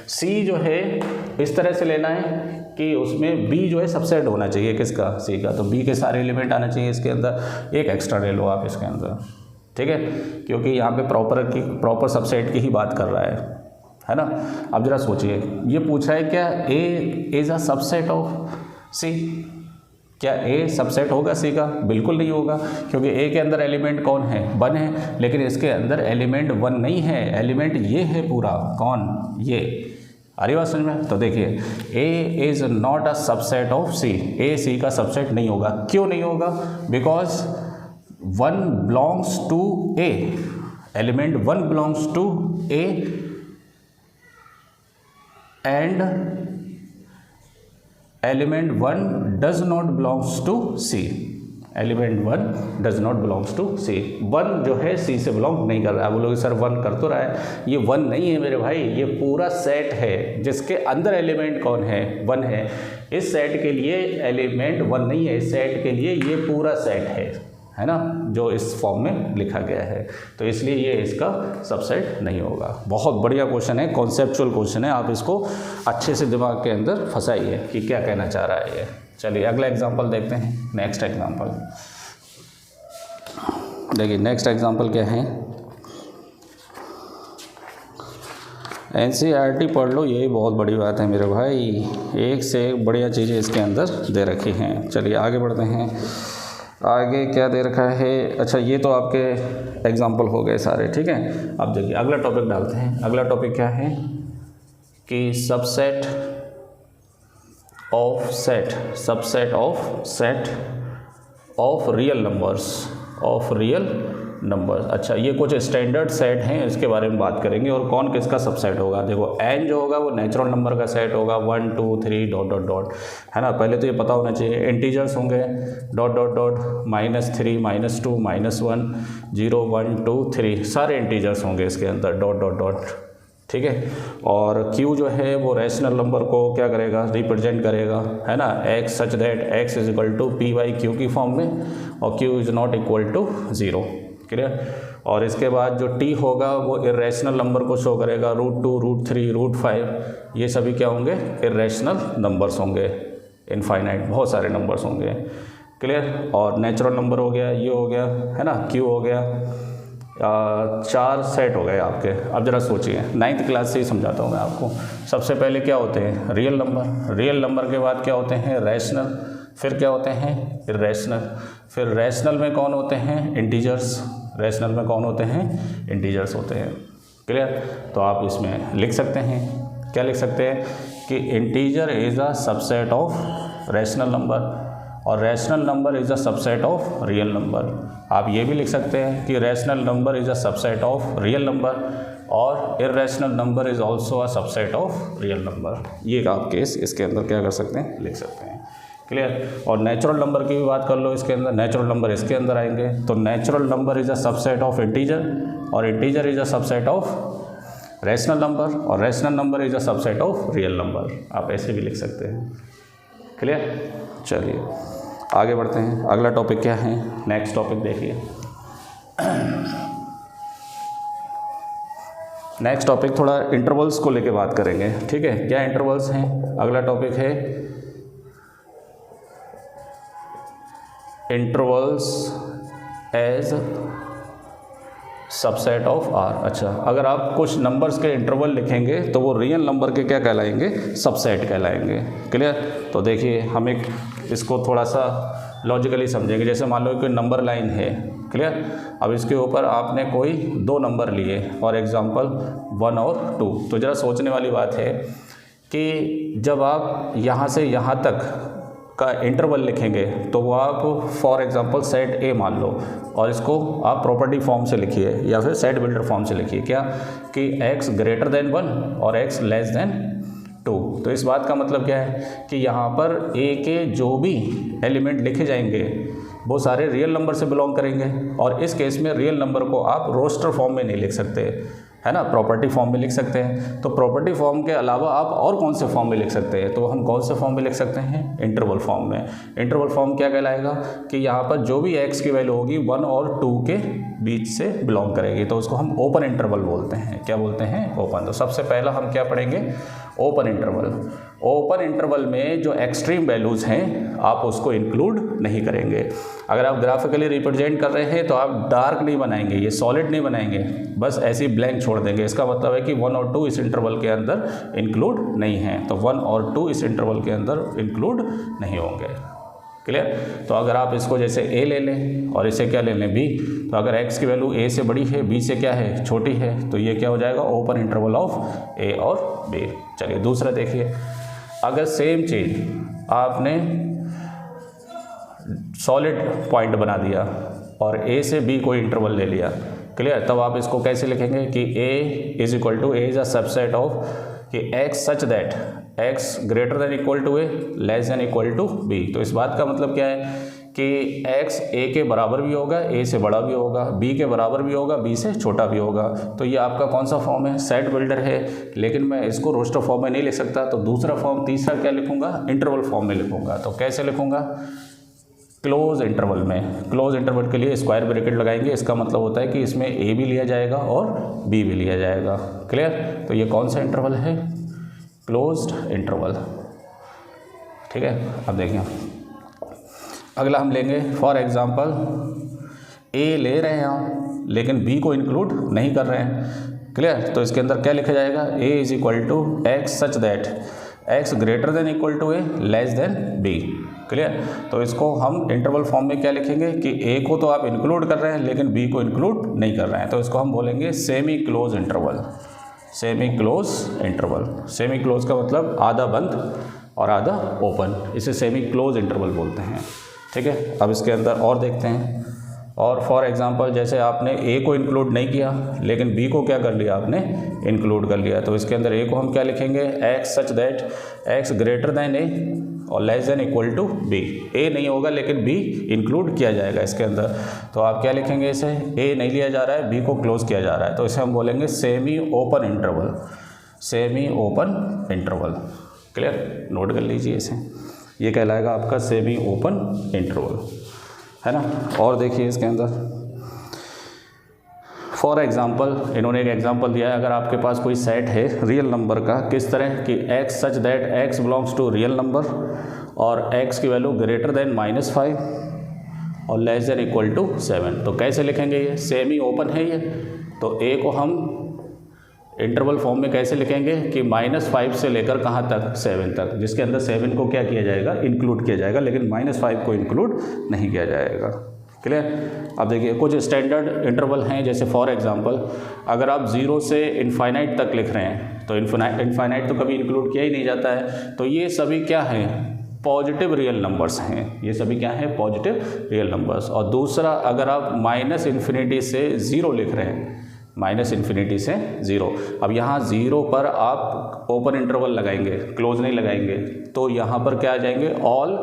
सी जो है इस तरह से लेना है कि उसमें बी जो है सबसेट होना चाहिए किसका, सी का, तो बी के सारे एलिमेंट आना चाहिए इसके अंदर, एक एक्स्ट्रा ले लो आप इसके अंदर, ठीक है, क्योंकि यहाँ पे प्रॉपर सबसेट की ही बात कर रहा है ना। अब ज़रा सोचिए, ये पूछ रहा है क्या A is a subset of C, क्या ए सबसेट होगा सी का, बिल्कुल नहीं होगा, क्योंकि ए के अंदर एलिमेंट कौन है, 1 है, लेकिन इसके अंदर एलिमेंट 1 नहीं है, एलिमेंट ये है पूरा, कौन, ये, आ रही बात समझ में। तो देखिए, A is not a subset of C, A C का सबसेट नहीं होगा, क्यों नहीं होगा, because 1 belongs to A, element 1 belongs to A and element 1 does not belongs to C, element 1 does not belongs to C, 1 जो है सी से belong नहीं कर रहा है। बोलोगे सर 1 कर तो रहा है, ये 1 नहीं है मेरे भाई, ये पूरा सेट है जिसके अंदर एलिमेंट कौन है, 1 है। इस सेट के लिए एलिमेंट 1 नहीं है, इस सेट के लिए ये पूरा सेट है ना, जो इस फॉर्म में लिखा गया है, तो इसलिए ये इसका सबसेट नहीं होगा। बहुत बढ़िया क्वेश्चन है, कॉन्सेप्चुअल क्वेश्चन है, आप इसको अच्छे से दिमाग के अंदर फंसाइए कि क्या कहना चाह रहा है ये। चलिए अगला एग्जांपल देखते हैं, नेक्स्ट एग्जांपल देखिए। नेक्स्ट एग्जांपल क्या है, NCERT पढ़ लो, यही बहुत बड़ी बात है मेरे भाई, एक से एक बढ़िया चीज़ें इसके अंदर दे रखी हैं। चलिए आगे बढ़ते हैं, आगे क्या दे रखा है, अच्छा ये तो आपके एग्जाम्पल हो गए सारे, ठीक है। अब देखिए अगला टॉपिक डालते हैं। अगला टॉपिक क्या है कि subset of set of real numbers, अच्छा ये कुछ स्टैंडर्ड सेट हैं, इसके बारे में बात करेंगे, और कौन किसका सबसेट होगा। देखो n जो होगा वो नेचुरल नंबर का सेट होगा, 1 2 3 डॉट डॉट डॉट, है ना, पहले तो ये पता होना चाहिए। इंटीजर्स होंगे डॉट डॉट डॉट, -3 -2 -1 0 1 2 3, सारे इंटीजर्स होंगे इसके अंदर, डॉट डॉट डॉट, ठीक है। और q जो है वो रैशनल नंबर को क्या करेगा, रिप्रेजेंट करेगा, है ना, x such that x is equal to p by q की फॉर्म में, और q is not equal to 0। Clear. और इसके बाद जो t होगा वो इरेशनल नंबर को शो करेगा, √2, √3, √5, ये सभी क्या होंगे, इरेशनल नंबर्स होंगे, इनफाइनाइट बहुत सारे नंबर्स होंगे। क्लियर। और नेचुरल नंबर हो गया, ये हो गया, है ना, q हो गया, 4 सेट हो गए आपके। अब ज़रा सोचिए, 9th क्लास से ही समझाता हूँ मैं आपको। सबसे पहले क्या होते हैं, रियल नंबर, रियल नंबर के बाद क्या होते हैं, रैशनल, फिर क्या होते हैं, इरेशनल, फिर रैशनल में कौन होते हैं, इंटीजर्स, रैशनल में कौन होते हैं, इंटीजर्स होते हैं। क्लियर। तो आप इसमें लिख सकते हैं, क्या लिख सकते हैं कि integer is a subset of rational number और rational number is a subset of real number. आप ये भी लिख सकते हैं कि rational number is a subset of real number और irrational number is also a subset of real number. ये आप केस इसके अंदर क्या कर सकते हैं, लिख सकते हैं। क्लियर। और नेचुरल नंबर की भी बात कर लो, इसके अंदर नेचुरल नंबर इसके अंदर आएंगे। तो natural number is a subset of integer और integer is a subset of rational number और rational number is a subset of real number. आप ऐसे भी लिख सकते हैं। क्लियर। चलिए आगे बढ़ते हैं। अगला टॉपिक क्या है, नेक्स्ट टॉपिक देखिए। नेक्स्ट टॉपिक थोड़ा इंटरवल्स को लेके बात करेंगे। ठीक है, क्या इंटरवल्स हैं। अगला टॉपिक है intervals as subset of R. अच्छा, अगर आप कुछ नंबर्स के इंटरवल लिखेंगे तो वो रियल नंबर के क्या कहलाएंगे, सबसेट कहलाएंगे। क्लियर। तो देखिए हम एक इसको थोड़ा सा लॉजिकली समझेंगे। जैसे मान लो कि नंबर लाइन है। क्लियर। अब इसके ऊपर आपने कोई 2 नंबर लिए, फॉर एग्जांपल 1 और 2। तो ज़रा सोचने वाली बात है कि जब आप यहाँ से यहाँ तक का इंटरवल लिखेंगे तो वो आप फॉर एग्जांपल सेट ए मान लो और इसको आप प्रॉपर्टी फॉर्म से लिखिए या फिर सेट बिल्डर फॉर्म से लिखिए, क्या कि x ग्रेटर देन 1 और x लेस देन 2। तो इस बात का मतलब क्या है कि यहाँ पर a के जो भी एलिमेंट लिखे जाएंगे वो सारे रियल नंबर से बिलोंग करेंगे। और इस केस में रियल नंबर को आप रोस्टर फॉर्म में नहीं लिख सकते, है ना, प्रॉपर्टी फॉर्म में लिख सकते हैं। तो प्रॉपर्टी फॉर्म के अलावा आप और कौन से फॉर्म में लिख सकते हैं, तो हम कौन से फॉर्म में लिख सकते हैं, इंटरवल फॉर्म में। इंटरवल फॉर्म क्या कहलाएगा कि यहाँ पर जो भी x की वैल्यू होगी 1 और 2 के बीच से बिलोंग करेगी, तो उसको हम ओपन इंटरवल बोलते हैं। क्या बोलते हैं, ओपन। तो सबसे पहला हम क्या पढ़ेंगे, ओपन इंटरवल। ओपन इंटरवल में जो एक्सट्रीम वैल्यूज़ हैं आप उसको इंक्लूड नहीं करेंगे। अगर आप ग्राफिकली रिप्रेजेंट कर रहे हैं तो आप डार्क नहीं बनाएंगे, ये सॉलिड नहीं बनाएंगे, बस ऐसे ही ब्लैंक छोड़ देंगे। इसका मतलब है कि 1 और 2 इस इंटरवल के अंदर इंक्लूड नहीं है, तो 1 और 2 इस इंटरवल के अंदर इंक्लूड नहीं होंगे। क्लियर। तो अगर आप इसको जैसे a ले लें और इसे क्या ले लें, b, तो अगर x की वैल्यू a से बड़ी है, b से क्या है, छोटी है, तो ये क्या हो जाएगा, ओपन इंटरवल ऑफ a और b। चलिए दूसरा देखिए। अगर सेम चीज़ आपने सॉलिड पॉइंट बना दिया और a से b कोई इंटरवल ले लिया, क्लियर, तब आप इसको कैसे लिखेंगे कि a is equal to, a is a subset of कि x such that x greater than equal to a less than equal to b। तो इस बात का मतलब क्या है कि x a के बराबर भी होगा, a से बड़ा भी होगा, b के बराबर भी होगा, b से छोटा भी होगा। तो ये आपका कौन सा फॉर्म है, सेट बिल्डर है। लेकिन मैं इसको रोस्टर फॉर्म में नहीं लिख सकता, तो दूसरा फॉर्म, तीसरा क्या लिखूंगा, इंटरवल फॉर्म में लिखूंगा। तो कैसे लिखूंगा, क्लोज इंटरवल में। क्लोज इंटरवल के लिए स्क्वायर ब्रैकेट लगाएंगे, इसका मतलब होता है कि इसमें a भी लिया जाएगा और b भी लिया जाएगा। क्लियर। तो ये कौन सा इंटरवल है, क्लोज्ड इंटरवल। ठीक है। अब देखिए अगला हम लेंगे, फॉर एग्जांपल a ले रहे हैं हम लेकिन b को इंक्लूड नहीं कर रहे हैं। क्लियर। तो इसके अंदर क्या लिखा जाएगा, a is equal to x such that x greater than equal to a less than b। Clear. तो इसको हम इंटरवल फॉर्म में क्या लिखेंगे कि a को तो आप इंक्लूड कर रहे हैं लेकिन b को इंक्लूड नहीं कर रहे हैं, तो इसको हम बोलेंगे semi close interval. Semi close interval, semi close का मतलब आधा बंद और आधा ओपन, इसे सेमी क्लोज इंटरवल बोलते हैं। ठीक है। अब इसके अंदर और देखते हैं। और फॉर एग्जांपल जैसे आपने a को इंक्लूड नहीं किया लेकिन b को क्या कर लिया, आपने इंक्लूड कर लिया, तो इसके अंदर a को हम क्या लिखेंगे, x such that x greater than a और less than equal to B. A नहीं होगा लेकिन बी इंक्लूड किया जाएगा इसके अंदर, तो आप क्या लिखेंगे इसे, ए नहीं लिया जा रहा है, बी को क्लोज किया जा रहा है, तो इसे हम बोलेंगे semi open interval, semi open interval. Clear, note कर लीजिए इसे, ये कहलाएगा आपका सेमी ओपन इंटरवल, है ना। और देखिए इसके अंदर फॉर एग्जाम्पल, इन्होंने एक एग्जाम्पल दिया है, अगर आपके पास कोई सेट है रियल नंबर का, किस तरह कि x such that x belongs to real number और x की वैल्यू ग्रेटर देन -5 और लेस देन इक्वल टू 7, तो कैसे लिखेंगे, ये सेमी ओपन है ये, तो a को हम इंटरवल फॉर्म में कैसे लिखेंगे कि -5 से लेकर कहाँ तक, 7 तक, जिसके अंदर 7 को क्या किया जाएगा, इंक्लूड किया जाएगा, लेकिन -5 को इंक्लूड नहीं किया जाएगा। क्लियर। अब देखिए कुछ स्टैंडर्ड इंटरवल हैं, जैसे फॉर एग्जांपल अगर आप 0 से इनफाइनाइट तक लिख रहे हैं, तो इनफाइनाइट तो कभी इंक्लूड किया ही नहीं जाता है, तो ये सभी क्या हैं, पॉजिटिव रियल नंबर्स हैं, ये सभी क्या हैं, पॉजिटिव रियल नंबर्स। और दूसरा, अगर आप -∞ से 0 लिख रहे हैं, -∞ से 0, अब यहाँ 0 पर आप ओपन इंटरवल लगाएंगे, क्लोज नहीं लगाएंगे, तो यहाँ पर क्या आ जाएंगे, ऑल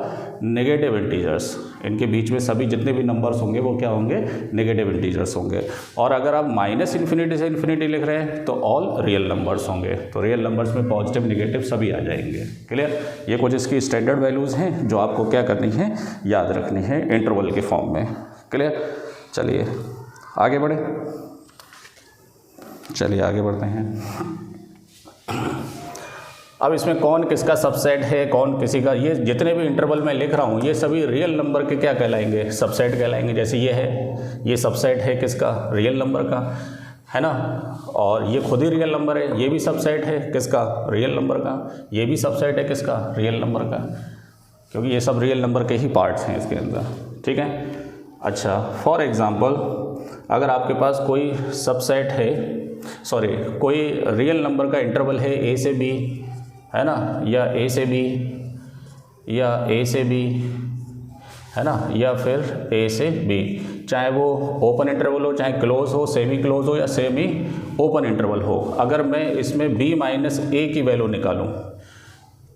नेगेटिव इंटीजर्स, इनके बीच में सभी जितने भी नंबर्स होंगे वो क्या होंगे, नेगेटिव इंटीजर्स होंगे। और अगर आप -∞ से इन्फिनिटी लिख रहे हैं तो ऑल रियल नंबर्स होंगे, तो रियल नंबर्स में पॉजिटिव नेगेटिव सभी आ जाएंगे। क्लियर, ये कुछ इसकी स्टैंडर्ड वैल्यूज़ हैं जो आपको क्या करनी है, याद रखनी है इंटरवल के फॉर्म में। क्लियर, चलिए आगे बढ़े, चलिए आगे बढ़ते हैं। अब इसमें कौन किसका सबसेट है, कौन किसी का, ये जितने भी इंटरवल में लिख रहा हूँ ये सभी रियल नंबर के क्या कहलाएंगे, सबसेट कहलाएंगे। जैसे ये है, ये सबसेट है किसका, रियल नंबर का, है ना, और ये खुद ही रियल नंबर है, ये भी सबसेट है किसका, रियल नंबर का, ये भी सबसेट है किसका, रियल नंबर का, क्योंकि ये सब रियल नंबर के ही पार्ट्स हैं इसके अंदर। ठीक है, अच्छा फॉर एग्ज़ाम्पल अगर आपके पास कोई सबसेट है, सॉरी कोई रियल नंबर का इंटरवल है a से b, है ना, या a से b, या a से b, है ना, या फिर a से b, चाहे वो ओपन इंटरवल हो, चाहे क्लोज हो, सेमी क्लोज हो, या सेमी ओपन इंटरवल हो। अगर मैं इसमें b माइनस a की वैल्यू निकालूं,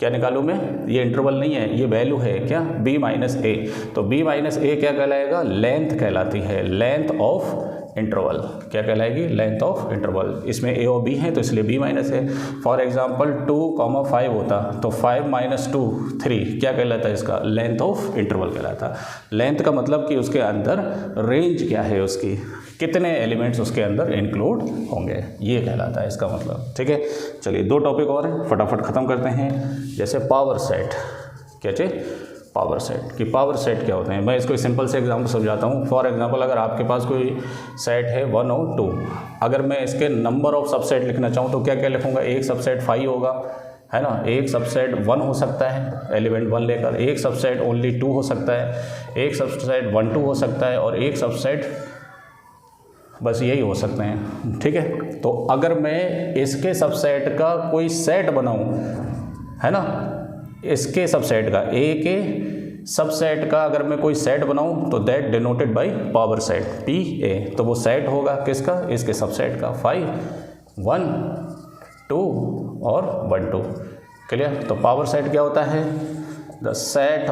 क्या निकालूं मैं, ये इंटरवल नहीं है, ये वैल्यू है क्या, b माइनस a, तो b माइनस a क्या कहलाएगा, लेंथ कहलाती है, लेंथ ऑफ इंटरवल, क्या कहलाएगी, लेंथ ऑफ इंटरवल। इसमें a और b है तो इसलिए b माइनस है। फॉर एग्जांपल 2,5 होता तो 5 - 2 3 क्या कहलाता है, इसका लेंथ ऑफ इंटरवल कहलाता। लेंथ का मतलब कि उसके अंदर रेंज क्या है, उसकी कितने एलिमेंट्स उसके अंदर इंक्लूड होंगे, ये कहलाता है इसका मतलब। ठीक है, चलिए 2 टॉपिक और हैं, फटाफट ख़त्म करते हैं। जैसे पावर सेट, क्या चाहिए, पावर सेट, कि पावर सेट क्या होते हैं, मैं इसको सिंपल से एग्जांपल समझाता हूँ। फॉर एग्जांपल अगर आपके पास कोई सेट है 1 और 2, अगर मैं इसके नंबर ऑफ सबसेट लिखना चाहूँ तो क्या क्या लिखूँगा, एक सबसेट 5 होगा, है ना, एक सबसेट 1 हो सकता है, एलिमेंट 1 लेकर, एक सबसेट ओनली 2 हो सकता है, एक सबसेट 1 2 हो सकता है, और एक सबसेट बस यही हो सकते हैं। ठीक है, तो अगर मैं इसके सबसेट का कोई सेट बनाऊँ, है ना, इसके सबसेट का, ए के सबसेट का अगर मैं कोई सेट बनाऊं तो that denoted by power set P A, तो वो सेट होगा किसका, इसके सबसेट का, 5 1 2 और 1 2। क्लियर, तो पावर सेट क्या होता है, the set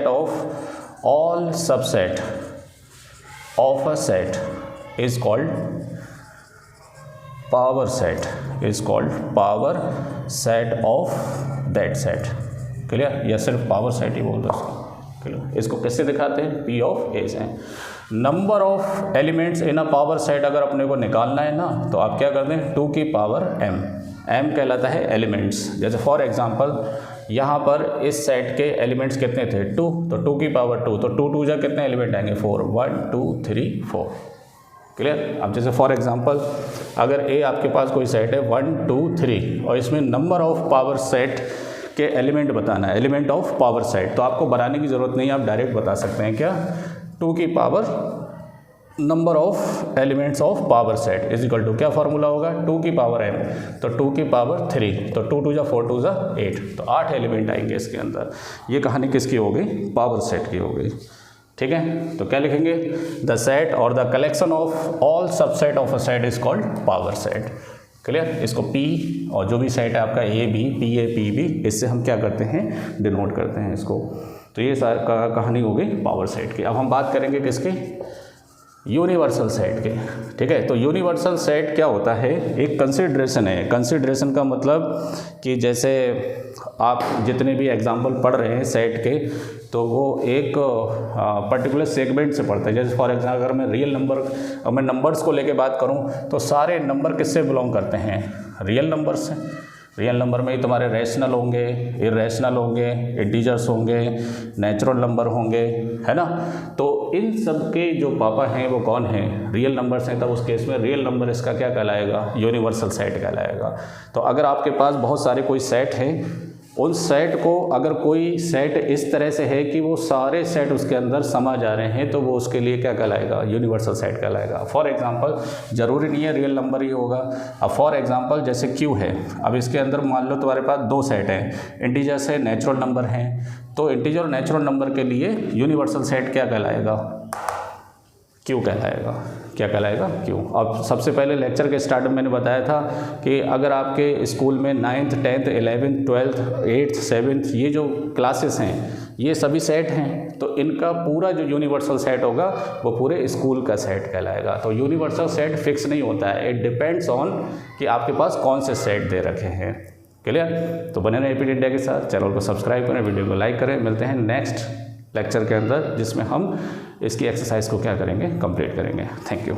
of all subset of a set is called power set, is called power set of that set. Clear, या सिर्फ पावर सेट ही बोल दो इसको। क्लियर, इसको कैसे दिखाते हैं, P ऑफ A से। Number of elements in a power set अगर अपने को निकालना है ना, तो आप क्या करते हैं, 2 की पावर m, m कहलाता है एलिमेंट्स। जैसे फॉर एग्जांपल यहाँ पर इस सेट के एलिमेंट्स कितने थे, 2, तो 2 की पावर 2, तो 2 2 जा कितने एलिमेंट आएंगे, 4, 1 2 3 4। क्लियर, अब जैसे फॉर एग्जांपल अगर ए आपके पास कोई सेट है 1 2 3 और इसमें नंबर ऑफ पावर सेट के एलिमेंट बताना है, एलिमेंट ऑफ पावर सेट, तो आपको बनाने की ज़रूरत नहीं है, आप डायरेक्ट बता सकते हैं क्या, 2 की power number of elements of power set is equal to, क्या फार्मूला होगा, 2 की पावर m, तो 2 की पावर 3, तो 2 2 जा 4 2 जा 8, तो 8 एलिमेंट आएंगे इसके अंदर। ये कहानी किसकी हो गई, पावर सेट की हो गई। ठीक है, तो क्या लिखेंगे, द सेट और the collection of all subset of a set is called power set. Clear. इसको P और जो भी सेट है आपका A B P A P B, इससे हम क्या करते हैं, डिनोट करते हैं इसको। तो ये कहानी हो गई पावर सेट की। अब हम बात करेंगे किसके, यूनिवर्सल सेट के। ठीक है, तो यूनिवर्सल सेट क्या होता है, एक कंसिडरेशन है। कंसिडरेशन का मतलब कि जैसे आप जितने भी एग्जाम्पल पढ़ रहे हैं सेट के, तो वो एक पर्टिकुलर सेगमेंट से पढ़ते हैं। जैसे फॉर एग्जाम्पल अगर मैं रियल नंबर, मैं नंबर्स को लेके बात करूं तो सारे नंबर किससे बिलोंग करते हैं, रियल नंबर से। रियल नंबर में ही तुम्हारे रैशनल होंगे, इरेशनल होंगे, इंटीजर्स होंगे, नेचुरल नंबर होंगे, है ना। तो इन सब के जो पापा हैं वो कौन हैं, रियल नंबर्स हैं। तब उस केस में रियल नंबर इसका क्या कहलाएगा, यूनिवर्सल सेट कहलाएगा। तो अगर आपके पास बहुत सारे कोई सेट हैं, उन सेट को अगर कोई सेट इस तरह से है कि वो सारे सेट उसके अंदर समा जा रहे हैं, तो वो उसके लिए क्या कहलाएगा, यूनिवर्सल सेट कहलाएगा। फॉर एग्जांपल ज़रूरी नहीं है रियल नंबर ही होगा। अब फॉर एग्जांपल जैसे Q है, अब इसके अंदर मान लो तुम्हारे पास दो सेट हैं, इंटीजर्स है, नेचुरल नंबर हैं। तो इंटीजर और नेचुरल नंबर के लिए यूनिवर्सल सेट क्या कहलाएगा, Q कहलाएगा। क्या कहलाएगा, Q। अब सबसे पहले लेक्चर के स्टार्ट में मैंने बताया था कि अगर आपके स्कूल में 9th 10th 11th 12th 8th 7th ये जो क्लासेस हैं, ये सभी सेट हैं, तो इनका पूरा जो यूनिवर्सल सेट होगा वो पूरे स्कूल का सेट कहलाएगा। तो यूनिवर्सल सेट फिक्स नहीं होता है, इट डिपेंड्स ऑन कि आपके पास कौन से सेट दे रखे हैं। क्लियर। तो बने रहे एपीडी इंडिया के साथ, चैनल को सब्सक्राइब करें, वीडियो को लाइक करें। मिलते हैं नेक्स्ट लेक्चर के अंदर, जिसमें हम इसकी एक्सरसाइज को क्या करेंगे, कंप्लीट करेंगे। Thank you.